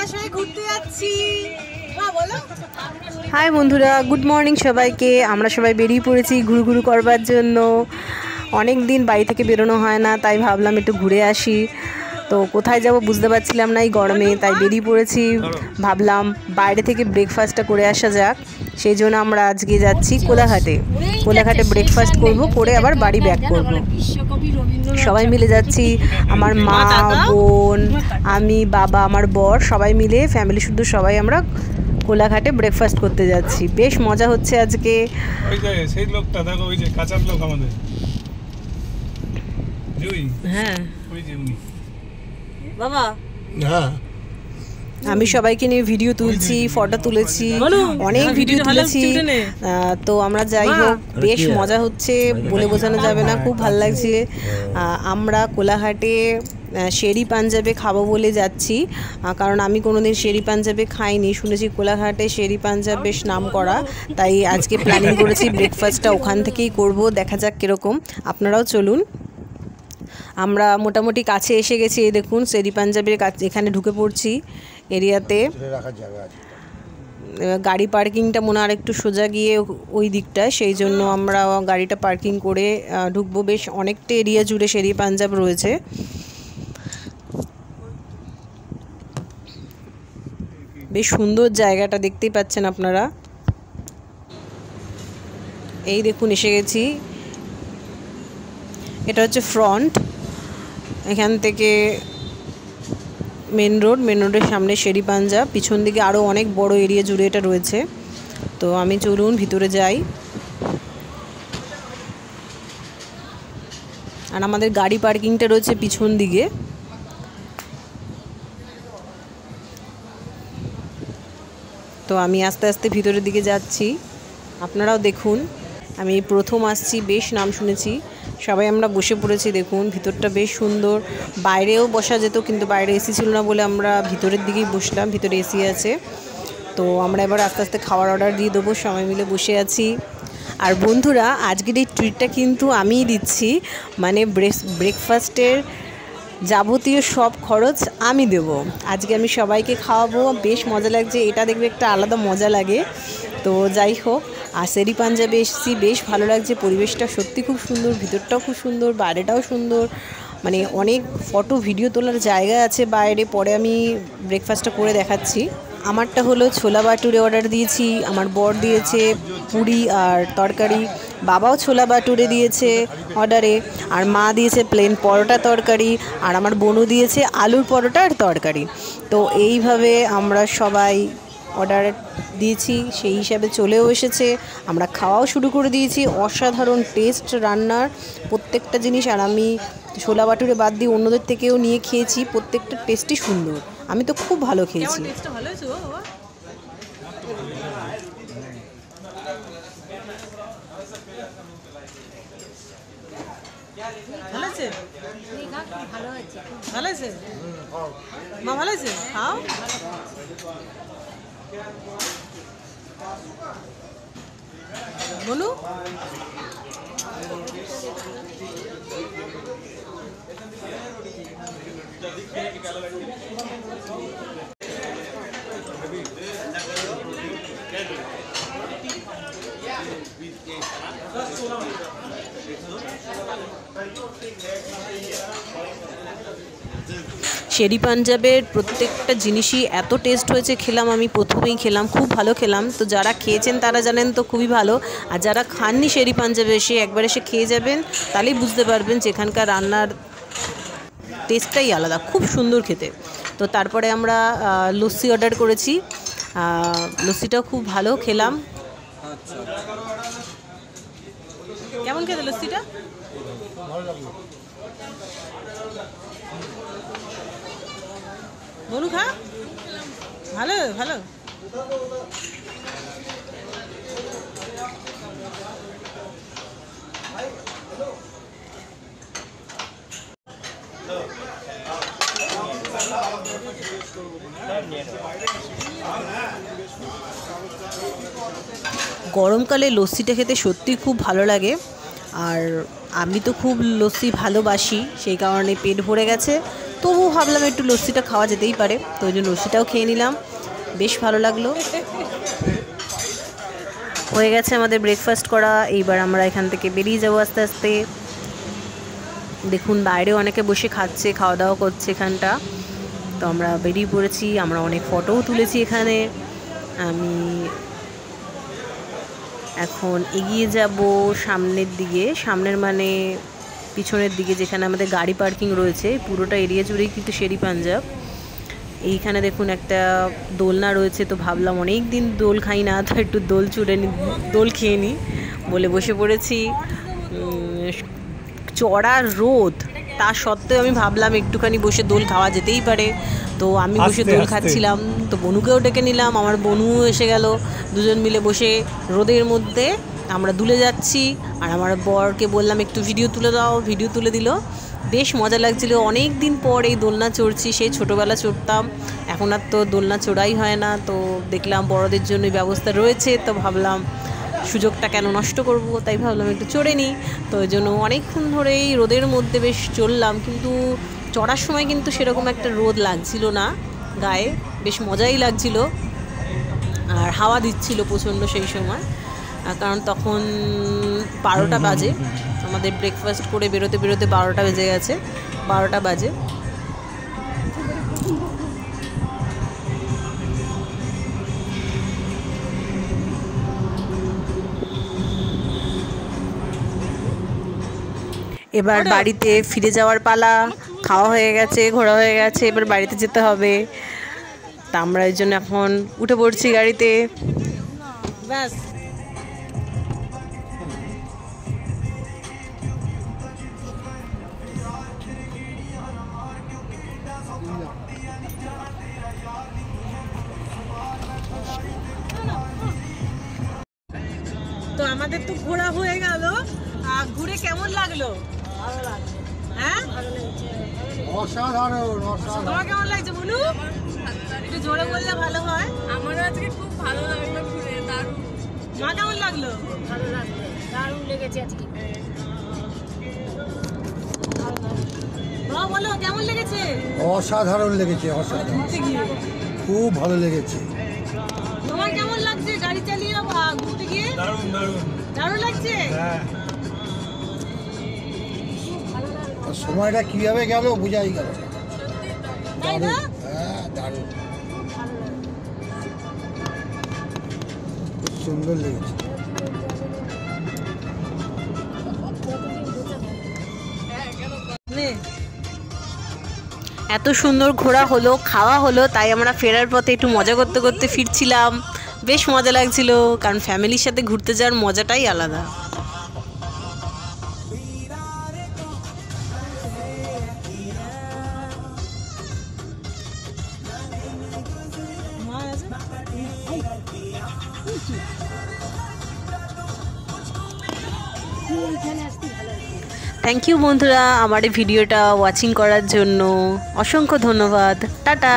আমরা সবাই ঘুরতে যাচ্ছি। বলো হাই বন্ধুরা, গুড মর্নিং সবাইকে। আমরা সবাই বেরিয়ে পড়েছি ঘুরঘুরু করবার জন্য। অনেক দিন বাড়ি থেকে বেরোনো হয় না, তাই ভাবলাম একটু ঘুরে আসি। তো কোথায় যাব বুঝতে পারছিলাম না এই গরমে, তাই বেরিয়ে পড়েছি। ভাবলাম বাইরে থেকে ব্রেকফাস্টটা করে আসা যাক, সেই জন্য আমরা আজকে যাচ্ছি কোলাঘাটে। কোলাঘাটে ব্রেকফাস্ট করব, করে আবার বাড়ি ব্যাক করব। সবাই মিলে যাচ্ছি, আমার মা, বোন, আমি, বাবা, আমার বর, সবাই মিলে ফ্যামিলি শুদ্ধ সবাই আমরা কোলাঘাটে ব্রেকফাস্ট করতে যাচ্ছি। বেশ মজা হচ্ছে আজকে। ওই যে সেই লোকটা দেখো, ওই যে কাঁচার লোক আমাদের জুই। হ্যাঁ ওই যে উনি বাবা। হ্যাঁ, আমি সবাইকে নিয়ে ভিডিও তুলছি, ফটো তুলেছি, অনেক ভিডিও তুলেছি। তো আমরা যাই হোক, বেশ মজা হচ্ছে, বলে বোঝানো যাবে না, খুব ভালো লাগছে। আমরা কোলাঘাটে শেরি পাঞ্জাবে খাবো বলে যাচ্ছি, কারণ আমি কোনোদিন শেরি পাঞ্জাবে খাইনি। শুনেছি কোলাঘাটে শেরি পাঞ্জাব বেশ নাম করা, তাই আজকে প্ল্যানিং করেছি ব্রেকফাস্টটা ওখান থেকেই করব। দেখা যাক কীরকম, আপনারাও চলুন। আমরা মোটামুটি কাছে এসে গেছি, এই দেখুন শেরি পাঞ্জাবের কাছে, এখানে ঢুকে পড়ছি এরিয়াতে। গাড়ি পার্কিংটা মনে আর একটু সোজা গিয়ে ওই দিকটায়, সেই জন্য আমরা গাড়িটা পার্কিং করে ঢুকবো। বেশ অনেকটা এরিয়া জুড়ে শেরি পাঞ্জাব রয়েছে। বেশ সুন্দর জায়গাটা, দেখতেই পাচ্ছেন আপনারা। এই দেখুন এসে গেছি, এটা হচ্ছে ফ্রন্ট। এখান থেকে মেন রোডের সামনে শেরি পাঞ্জাব, পিছন দিকে আরও অনেক বড় এরিয়া জুড়ে এটা রয়েছে। তো আমি চলুন ভিতরে যাই। আর আমাদের গাড়ি পার্কিংটা রয়েছে পিছন দিকে। তো আমি আস্তে আস্তে ভিতরের দিকে যাচ্ছি, আপনারাও দেখুন। আমি প্রথম আসছি, বেশ নাম শুনেছি। সবাই আমরা বসে পড়েছি, দেখুন ভিতরটা বেশ সুন্দর। বাইরেও বসা যেত, কিন্তু বাইরে এসি ছিল না বলে আমরা ভিতরের দিকেই বসলাম, ভিতরে এসি আছে। তো আমরা এবার আস্তে আস্তে খাওয়ার অর্ডার দিয়ে দেবো, সবাই মিলে বসে আছি। আর বন্ধুরা, আজকের এই ট্রিটটা কিন্তু আমিই দিচ্ছি, মানে ব্রেকফাস্টের যাবতীয় সব খরচ আমি দেব। আজকে আমি সবাইকে খাওয়াবো, বেশ মজা লাগছে, এটা দেখবে একটা আলাদা মজা লাগে। তো যাই হোক, আর শেরি পাঞ্জাবে এসেছি, বেশ ভালো লাগছে, পরিবেশটা সত্যি খুব সুন্দর, ভিতরটাও খুব সুন্দর, বাইরেটাও সুন্দর, মানে অনেক ফটো ভিডিও তোলার জায়গা আছে বাইরে। পরে আমি ব্রেকফাস্টটা করে দেখাচ্ছি। আমারটা হলো ছোলা বাটুরে অর্ডার দিয়েছি, আমার বর দিয়েছে পুরি আর তরকারি, বাবাও ছোলা বাটুরে দিয়েছে অর্ডারে, আর মা দিয়েছে প্লেন পরোটা তরকারি, আর আমার বোনও দিয়েছে আলুর পরোটা আর তরকারি। তো এইভাবে আমরা সবাই অর্ডার দিয়েছি, সেই হিসাবে চলেও এসেছে। আমরা খাওয়াও শুরু করে দিয়েছি। অসাধারণ টেস্ট রান্নার প্রত্যেকটা জিনিস। আর আমি ছোলা বাটুরে বাদ দিয়ে অন্যদের থেকেও নিয়ে খেয়েছি, প্রত্যেকটা টেস্টই সুন্দর। আমি তো খুব ভালো খেয়েছি। মা ভালো আছে, খাও। বলু শেরি পাঞ্জাবের প্রত্যেকটা জিনিসই এত টেস্ট হয়েছে, খেলাম আমি প্রথমেই খেলাম, খুব ভালো খেলাম। তো যারা খেয়েছেন তারা জানেন তো খুবই ভালো, আর যারা খাননি শেরি পাঞ্জাবে এসে একবার এসে খেয়ে যাবেন, তাহলেই বুঝতে পারবেন যে এখানকার রান্নার টেস্টটাই আলাদা, খুব সুন্দর খেতে। তো তারপরে আমরা লস্যি অর্ডার করেছি, লস্যিটাও খুব ভালো খেলাম। কেমন খেতে লস্যিটা? বলু খা, ভালো ভালো। গরমকালে লস্যিটা খেতে সত্যিই খুব ভালো লাগে, আর আমি তো খুব লস্যি ভালোবাসি, সেই কারণে পেট ভরে গেছে। তবুও ভাবলাম একটু লস্যিটা খাওয়া যেতেই পারে, তো ওই জন্য লস্যিটাও খেয়ে নিলাম, বেশ ভালো লাগলো। হয়ে গেছে আমাদের ব্রেকফাস্ট করা, এইবার আমরা এখান থেকে বেরিয়ে যাবো আস্তে আস্তে। দেখুন বাইরে অনেকে বসে খাচ্ছে, খাওয়া দাওয়া করছে এখানটা। তো আমরা বেরিয়ে পড়েছি, আমরা অনেক ফটোও তুলেছি এখানে। আমি এখন এগিয়ে যাব সামনের দিকে, সামনের মানে পিছনের দিকে, যেখানে আমাদের গাড়ি পার্কিং রয়েছে। পুরোটা এরিয়া জুড়েই কিন্তু শেরি পাঞ্জাব। এইখানে দেখুন একটা দোলনা রয়েছে, তো ভাবলাম অনেক দিন দোল খাই না, তো একটু দোল খেয়ে নিই বলে বসে পড়েছি। চড়া রোদ, তা সত্ত্বেও আমি ভাবলাম একটুখানি বসে দোল খাওয়া যেতেই পারে, তো আমি বসে দোল খাচ্ছিলাম। তো বনুকেও ডেকে নিলাম, আমার বনুও এসে গেল, দুজন মিলে বসে রোদের মধ্যে আমরা দুলে যাচ্ছি। আর আমার বরকে বললাম একটু ভিডিও তুলে দাও, ভিডিও তুলে দিল। বেশ মজা লাগছিল, অনেক দিন পর এই দোলনা চড়ছি, সেই ছোটোবেলা চড়তাম, এখন আর তো দোলনা চড়াই হয় না। তো দেখলাম বড়দের জন্য ব্যবস্থা রয়েছে, তো ভাবলাম সুযোগটা কেন নষ্ট করব, তাই ভাবলাম একটু চড়ে নিই। তো ওই জন্য অনেকক্ষণ ধরেই রোদের মধ্যে বেশ চড়লাম, কিন্তু চড়ার সময় কিন্তু সেরকম একটা রোদ লাগছিল না গায়ে, বেশ মজাই লাগছিল। আর হাওয়া দিচ্ছিল প্রচণ্ড সেই সময়, কারণ তখন 12টা বাজে, আমাদের ব্রেকফাস্ট করে বেরোতে বেরোতে 12টা বেজে গেছে, 12টা বাজে। এবার বাড়িতে ফিরে যাওয়ার পালা, খাওয়া হয়ে গেছে, ঘোরা হয়ে গেছে, এবার বাড়িতে যেতে হবে। তা আমরা এই জন্য এখন উঠে পড়ছি গাড়িতে, ব্যাস। তো আমাদের তো ঘোরা হয়ে গেল, আর ঘুরে কেমন লাগলো? ভালো লাগলো। হ্যাঁ, অসাধারণ। তোমার কেমন লাগছে বলু? একটু জোরে বললে ভালো হয়। আমারও আজকে খুব ভালো লাগলো ঘুরে, দারুণ। মা কেমন লাগলো? ভালো লাগলো, দারুণ লেগেছে আজকে। মা বলো কেমন লেগেছে? অসাধারণ লেগেছে, অসাধারণ, ঘুরতে গিয়ে খুব ভালো লেগেছে। তোমার কেমন লাগছে গাড়ি চালিয়ে ঘুরতে গিয়ে? দারুণ দারুণ দারুণ লাগছে। হ্যাঁ, আর সময়টা কিভাবে গেল বোঝাই গেল না। তাই না? হ্যাঁ, দারুণ, খুব সুন্দর লেগেছে। এত সুন্দর ঘোরা হলো, খাওয়া হলো, তাই আমরা ফেরার পথে একটু মজা করতে করতে ফিরছিলাম, বেশ মজা লাগছিল, কারণ ফ্যামিলির সাথে ঘুরতে যাওয়ার মজাটাই আলাদা। থ্যাংক ইউ বন্ধুরা, আমার এই ভিডিওটা ওয়াচিং করার জন্য অসংখ্য ধন্যবাদ। টাটা।